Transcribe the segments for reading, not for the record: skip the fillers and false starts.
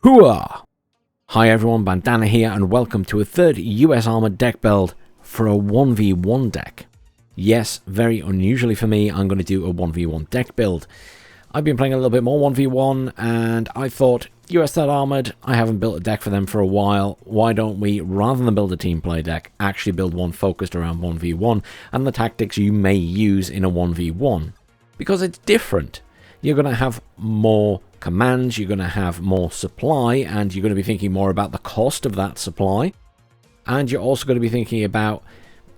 HOOAH! Hi everyone, Bandanner here, and welcome to a third US Armoured deck build for a 1v1 deck. Yes, very unusually for me, I'm going to do a 1v1 deck build. I've been playing a little bit more 1v1, and I thought, US 3rd Armoured, I haven't built a deck for them for a while. Why don't we, rather than build a team play deck, actually build one focused around 1v1 and the tactics you may use in a 1v1? Because it's different. You're going to have more commands, you're going to have more supply, and you're going to be thinking more about the cost of that supply. And you're also going to be thinking about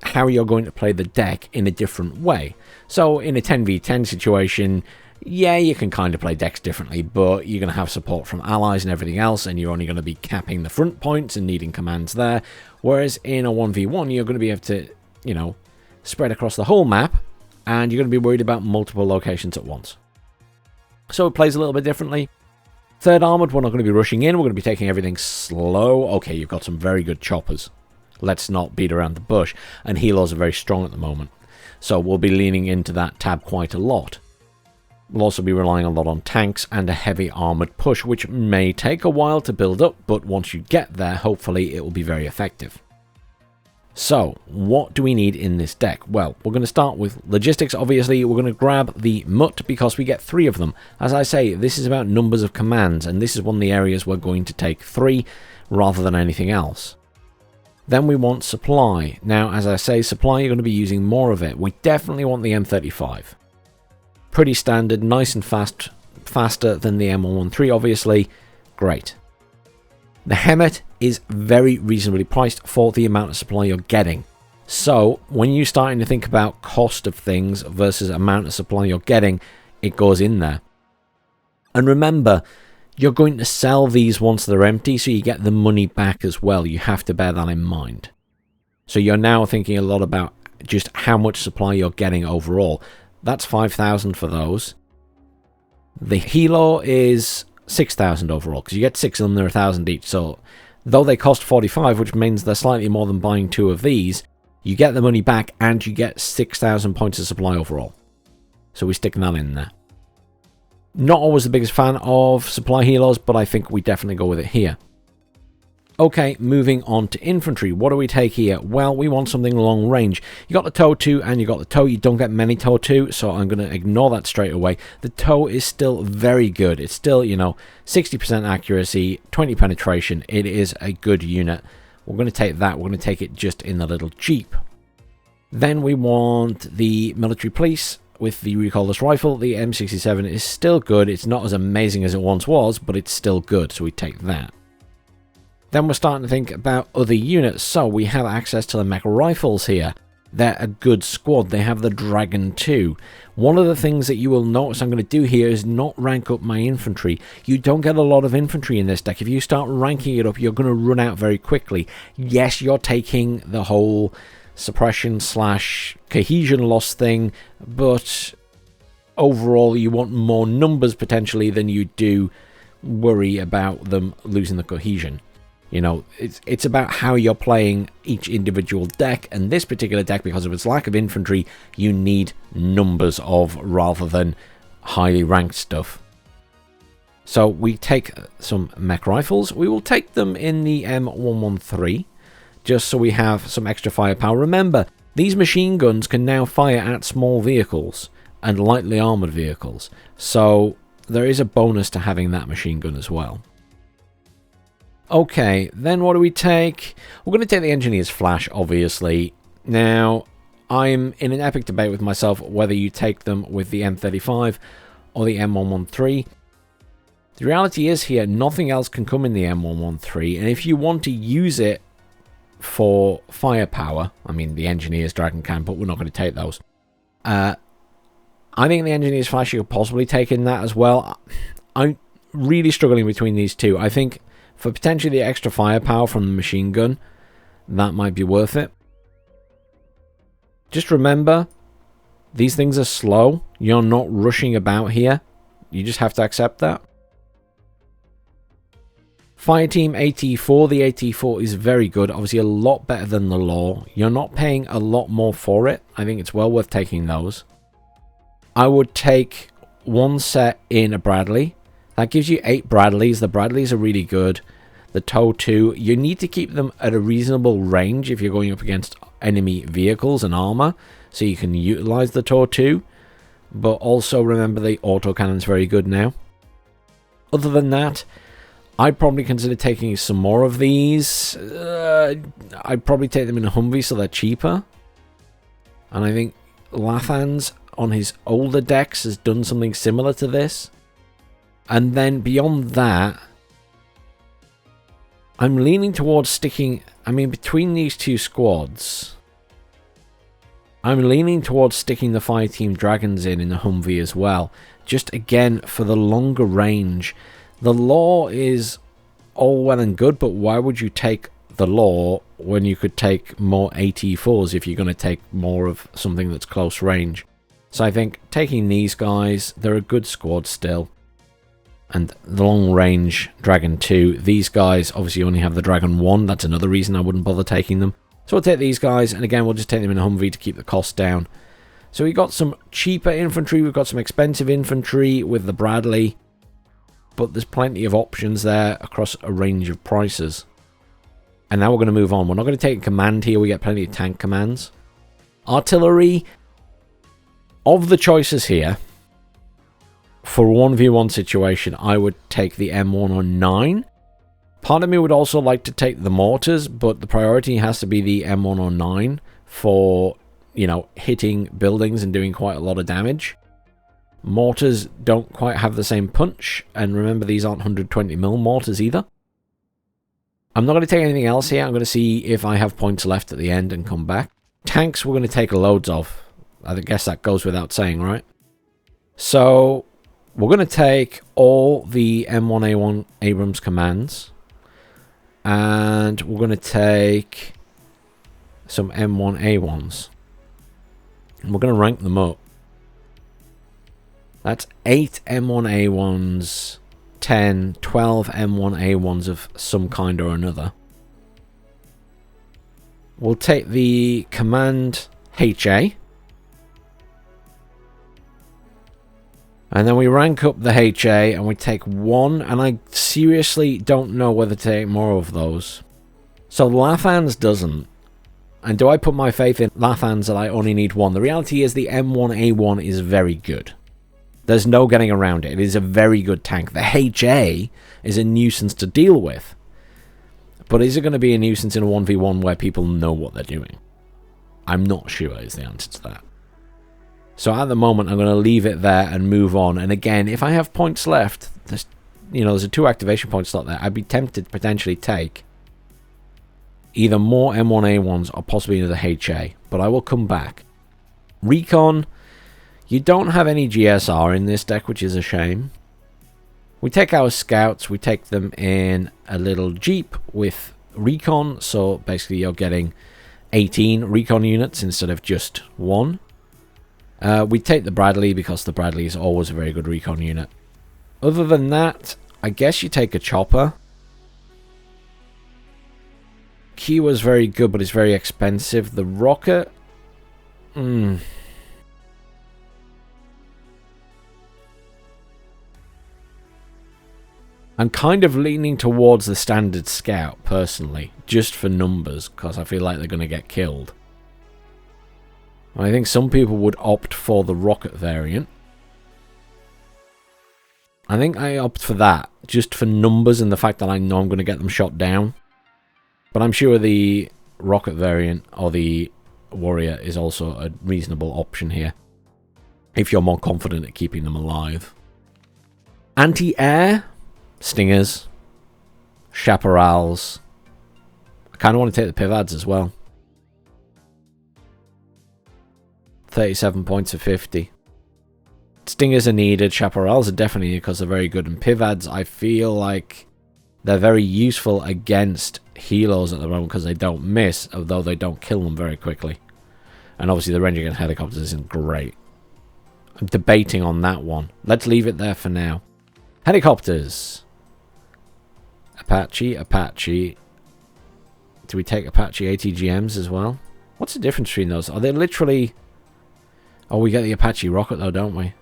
how you're going to play the deck in a different way. So in a 10v10 situation, yeah, you can kind of play decks differently, but you're going to have support from allies and everything else, and you're only going to be capping the front points and needing commands there. Whereas in a 1v1, you're going to be able to, spread across the whole map, and you're going to be worried about multiple locations at once. So it plays a little bit differently. 3rd Armoured, we're not going to be rushing in. We're going to be taking everything slow. Okay, you've got some very good choppers. Let's not beat around the bush. And helos are very strong at the moment. So we'll be leaning into that tab quite a lot. We'll also be relying a lot on tanks and a heavy armoured push, which may take a while to build up, but once you get there, hopefully it will be very effective. So, what do we need in this deck? Well, we're going to start with logistics, obviously. We're going to grab the MUT because we get 3 of them. As I say, this is about numbers of commands, and this is one of the areas we're going to take 3 rather than anything else. Then we want supply. Now, as I say, supply, you're going to be using more of it. We definitely want the M35. Pretty standard, nice and fast, faster than the M113, obviously. Great. The Helmet is very reasonably priced for the amount of supply you're getting. So, when you're starting to think about cost of things versus amount of supply you're getting, it goes in there. And remember, you're going to sell these once they're empty, so you get the money back as well. You have to bear that in mind. So you're now thinking a lot about just how much supply you're getting overall. That's 5,000 for those. The helo is 6,000 overall, because you get 6 of them, they're 1,000 each. So, though they cost 45, which means they're slightly more than buying 2 of these, you get the money back and you get 6,000 points of supply overall. So we're sticking that in there. Not always the biggest fan of supply helos, but I think we definitely go with it here. Okay, moving on to infantry. What do we take here? Well, we want something long range. You got the TOW 2 and you got the TOW. You don't get many TOW 2, so I'm going to ignore that straight away. The TOW is still very good. It's still, 60% accuracy, 20 penetration. It is a good unit. We're going to take that. We're going to take it just in the little Jeep. Then we want the military police with the recoilless rifle. The M67 is still good. It's not as amazing as it once was, but it's still good, so we take that. Then we're starting to think about other units. So we have access to the mech rifles here. They're a good squad. They have the Dragon 2. One of the things that you will notice I'm going to do here is not rank up my infantry. You don't get a lot of infantry in this deck. If you start ranking it up, you're going to run out very quickly. Yes, you're taking the whole suppression / cohesion loss thing, but overall you want more numbers potentially than you do worry about them losing the cohesion. It's about how you're playing each individual deck, and this particular deck, because of its lack of infantry, you need numbers of rather than highly ranked stuff. So we take some mech rifles. We will take them in the M113, just so we have some extra firepower. Remember, these machine guns can now fire at small vehicles and lightly armoured vehicles, so there is a bonus to having that machine gun as well. Okay, then what do we take? We're going to take the Engineer's Flash, obviously. Now, I'm in an epic debate with myself whether you take them with the M35 or the M113. The reality is here, nothing else can come in the M113, and if you want to use it for firepower, I mean, the Engineer's Dragon can, but we're not going to take those. I think the Engineer's Flash you could possibly take in that as well. I'm really struggling between these two. I think for potentially the extra firepower from the machine gun, that might be worth it. Just remember, these things are slow. You're not rushing about here. You just have to accept that. Fireteam AT4. The AT4 is very good. Obviously a lot better than the Law. You're not paying a lot more for it. I think it's well worth taking those. I would take one set in a Bradley, That gives you 8 Bradleys. The Bradleys are really good. The TOW-2, you need to keep them at a reasonable range if you're going up against enemy vehicles and armor, so you can utilize the TOW-2. But also remember the autocannon's very good now. Other than that, I'd probably consider taking some more of these. I'd probably take them in a Humvee so they're cheaper. And I think Lathan's on his older decks has done something similar to this. And then beyond that, I'm leaning towards sticking, between these two squads, I'm leaning towards sticking the Fireteam Dragons in the Humvee as well. Just again, for the longer range. The law is all well and good, but why would you take the law when you could take more AT4s if you're going to take more of something that's close range? So I think taking these guys, they're a good squad still. And the long range Dragon 2, these guys obviously only have the Dragon 1. That's another reason I wouldn't bother taking them. So we'll take these guys, and again, we'll just take them in a Humvee to keep the cost down. So we've got some cheaper infantry, we've got some expensive infantry with the Bradley, but there's plenty of options there across a range of prices. And now we're going to move on. We're not going to take a command here, we get plenty of tank commands. Artillery, of the choices here, for a 1v1 situation, I would take the M109. Part of me would also like to take the mortars, but the priority has to be the M109 for, hitting buildings and doing quite a lot of damage. Mortars don't quite have the same punch, and remember these aren't 120mm mortars either. I'm not going to take anything else here. I'm going to see if I have points left at the end and come back. Tanks we're going to take loads of. I guess that goes without saying, right? So we're going to take all the M1A1 Abrams commands. And we're going to take some M1A1s. And we're going to rank them up. That's 8 M1A1s, 10, 12 M1A1s of some kind or another. We'll take the command HA. And then we rank up the HA and we take 1, and I seriously don't know whether to take more of those. So Lathan's doesn't. And do I put my faith in Lathan's that I only need 1? The reality is the M1A1 is very good. There's no getting around it. It is a very good tank. The HA is a nuisance to deal with. But is it going to be a nuisance in a 1v1 where people know what they're doing? I'm not sure is the answer to that. So at the moment, I'm going to leave it there and move on. And again, if I have points left, there's a 2 activation point slot there. I'd be tempted to potentially take either more M1A1s or possibly another HA. But I will come back. Recon, you don't have any GSR in this deck, which is a shame. We take our scouts, we take them in a little Jeep with Recon. So basically you're getting 18 Recon units instead of just 1. We take the Bradley because the Bradley is always a very good recon unit. Other than that, I guess you take a chopper. Kiowa's very good, but it's very expensive. The rocket... I'm kind of leaning towards the standard scout, personally. Just for numbers, because I feel like they're going to get killed. I think some people would opt for the rocket variant. I think I opt for that, just for numbers and the fact that I know I'm going to get them shot down. But I'm sure the rocket variant or the warrior is also a reasonable option here, if you're more confident at keeping them alive. Anti-air, Stingers, Chaparrals. I kind of want to take the Pivads as well. 37 points of 50. Stingers are needed, Chaparrals are definitely needed because they're very good, and Pivads, I feel like they're very useful against helos at the moment because they don't miss, although they don't kill them very quickly. And obviously the range against helicopters isn't great. I'm debating on that one. Let's leave it there for now. Helicopters. Apache. Do we take Apache ATGMs as well? What's the difference between those? Are they literally... Oh, we get the Apache rocket though, don't we?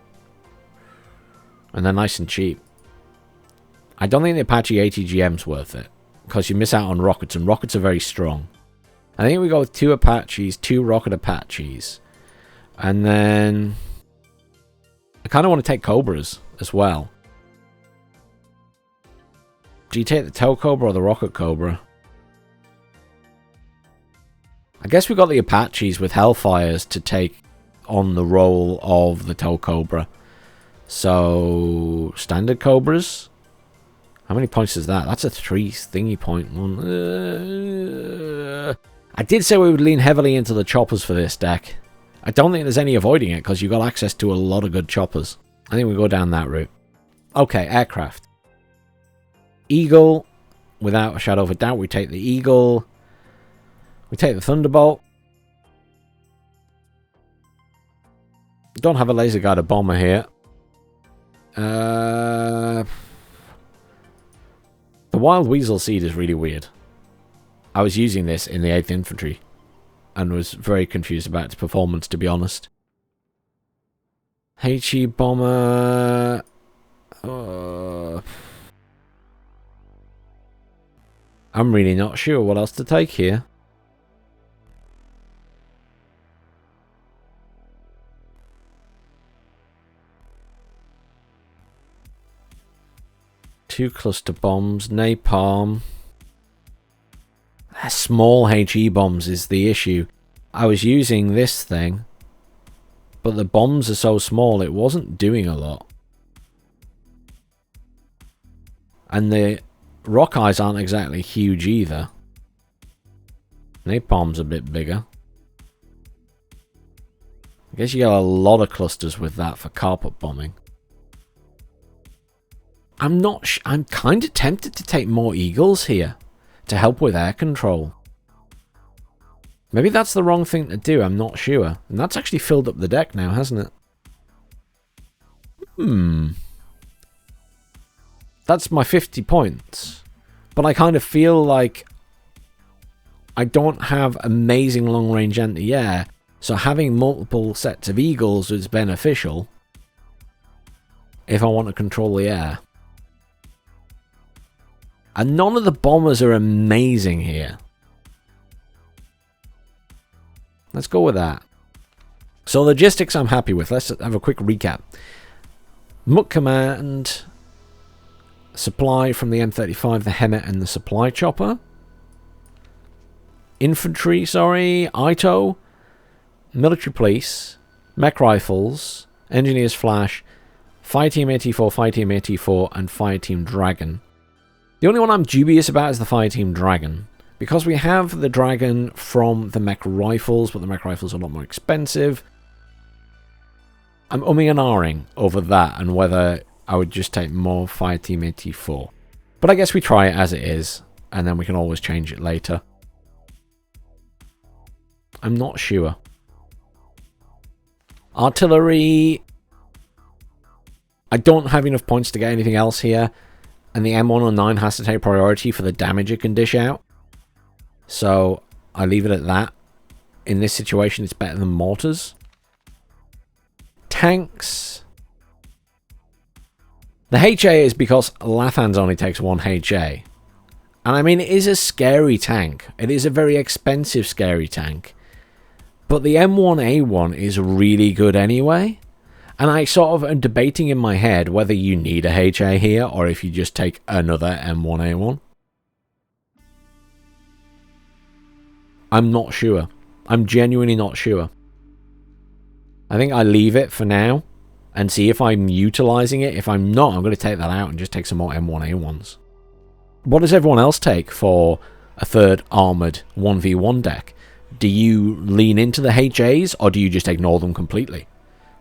And they're nice and cheap. I don't think the Apache ATGM's worth it, because you miss out on rockets, and rockets are very strong. I think we go with 2 Apaches, 2 rocket Apaches. And then I kind of want to take Cobras as well. Do you take the tow Cobra or the rocket Cobra? I guess we got the Apaches with Hellfires to take on the role of the tow Cobra. So, standard Cobras. How many points is that? That's a 3 thingy point one. I did say we would lean heavily into the choppers for this deck. I don't think there's any avoiding it because you've got access to a lot of good choppers. I think we go down that route. Okay, aircraft. Eagle. Without a shadow of a doubt, we take the Eagle. We take the Thunderbolt. Don't have a laser guided bomber here. The Wild Weasel Seed is really weird. I was using this in the 8th Infantry and was very confused about its performance, to be honest. HE Bomber... I'm really not sure what else to take here. Two cluster bombs, napalm. Small HE bombs is the issue. I was using this thing, but the bombs are so small it wasn't doing a lot. And the rock eyes aren't exactly huge either. Napalm's a bit bigger. I guess you get a lot of clusters with that for carpet bombing. I'm kind of tempted to take more Eagles here to help with air control. Maybe that's the wrong thing to do, I'm not sure. And that's actually filled up the deck now, hasn't it? That's my 50 points. But I kind of feel like I don't have amazing long-range anti-air, so having multiple sets of Eagles is beneficial if I want to control the air. And none of the bombers are amazing here. Let's go with that. So logistics I'm happy with. Let's have a quick recap. Muck Command, supply from the M35, the Hemet and the supply chopper. Infantry, ITO, military police, mech rifles, engineers flash, fire team 84, fire team 84 and fire team Dragon. The only one I'm dubious about is the fire team Dragon. Because we have the Dragon from the mech rifles, but the mech rifles are a lot more expensive. I'm umming and ahhing over that and whether I would just take more fire team 84. But I guess we try it as it is, and then we can always change it later. I'm not sure. Artillery. I don't have enough points to get anything else here. And the M109 has to take priority for the damage it can dish out. So I leave it at that. In this situation, it's better than mortars. Tanks. The HA is because Lathans only takes 1 HA. And I mean, it is a scary tank. It is a very expensive scary tank. But the M1A1 is really good anyway. And I sort of am debating in my head whether you need a HA here or if you just take another M1A1. I'm not sure. I'm genuinely not sure. I think I leave it for now and see if I'm utilizing it. If I'm not, I'm going to take that out and just take some more M1A1s. What does everyone else take for a third armoured 1v1 deck? Do you lean into the HAs or do you just ignore them completely?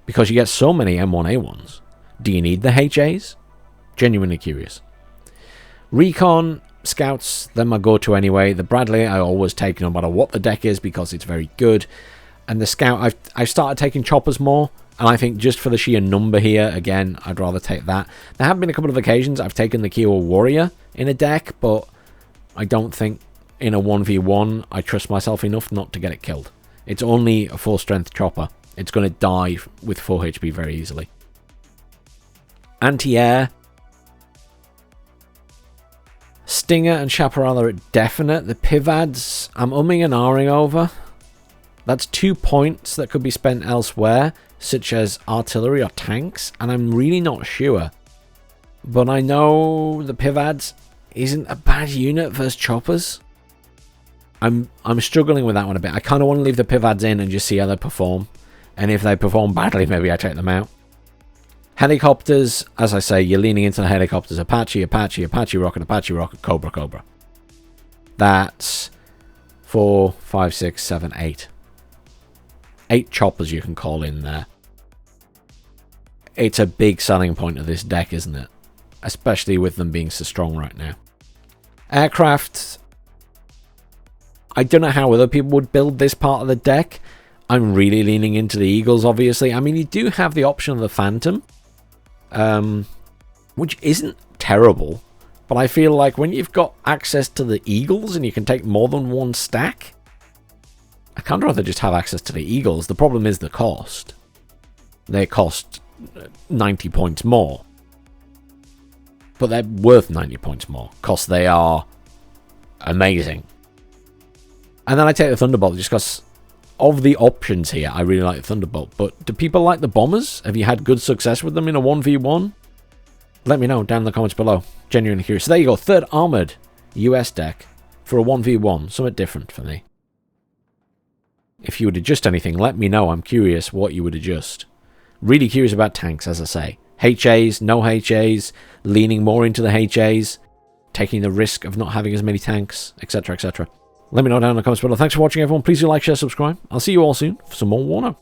Because you get so many M1A1s. Do you need the HAs? Genuinely curious. Recon, Scouts, they're my go-to anyway. The Bradley I always take no matter what the deck is because it's very good. And the Scout, I've started taking choppers more. And I think just for the sheer number here, again, I'd rather take that. There have been a couple of occasions I've taken the Kiowa Warrior in a deck, but I don't think in a 1v1 I trust myself enough not to get it killed. It's only a 4-strength chopper. It's going to die with 4 HP very easily. Anti-air. Stinger and Chaparral are definite. The Pivads, I'm umming and ahhing over. That's 2 points that could be spent elsewhere, such as artillery or tanks, and I'm really not sure. But I know the Pivads isn't a bad unit versus choppers. I'm struggling with that one a bit. I kind of want to leave the Pivads in and just see how they perform. And if they perform badly, maybe I take them out. Helicopters, as I say, you're leaning into the helicopters. Apache, Apache, Apache Rocket, Apache Rocket, Cobra, Cobra. That's 4, 5, 6, 7, 8. 8 choppers you can call in there. It's a big selling point of this deck, isn't it? Especially with them being so strong right now. Aircraft, I don't know how other people would build this part of the deck. I'm really leaning into the Eagles, obviously. I mean, you do have the option of the Phantom, which isn't terrible. But I feel like when you've got access to the Eagles and you can take more than one stack, I can't rather just have access to the Eagles. The problem is the cost. They cost 90 points more. But they're worth 90 points more, because they are amazing. And then I take the Thunderbolt just because of the options here. I really like the Thunderbolt. But do people like the Bombers? Have you had good success with them in a 1v1? Let me know down in the comments below. Genuinely curious. So there you go. Third Armoured US deck for a 1v1. Somewhat different for me. If you would adjust anything, let me know. I'm curious what you would adjust. Really curious about tanks, as I say. HAs, no HAs, leaning more into the HAs, taking the risk of not having as many tanks, etc, etc. Let me know down in the comments below. Thanks for watching, everyone. Please do like, share, subscribe. I'll see you all soon for some more WARNO.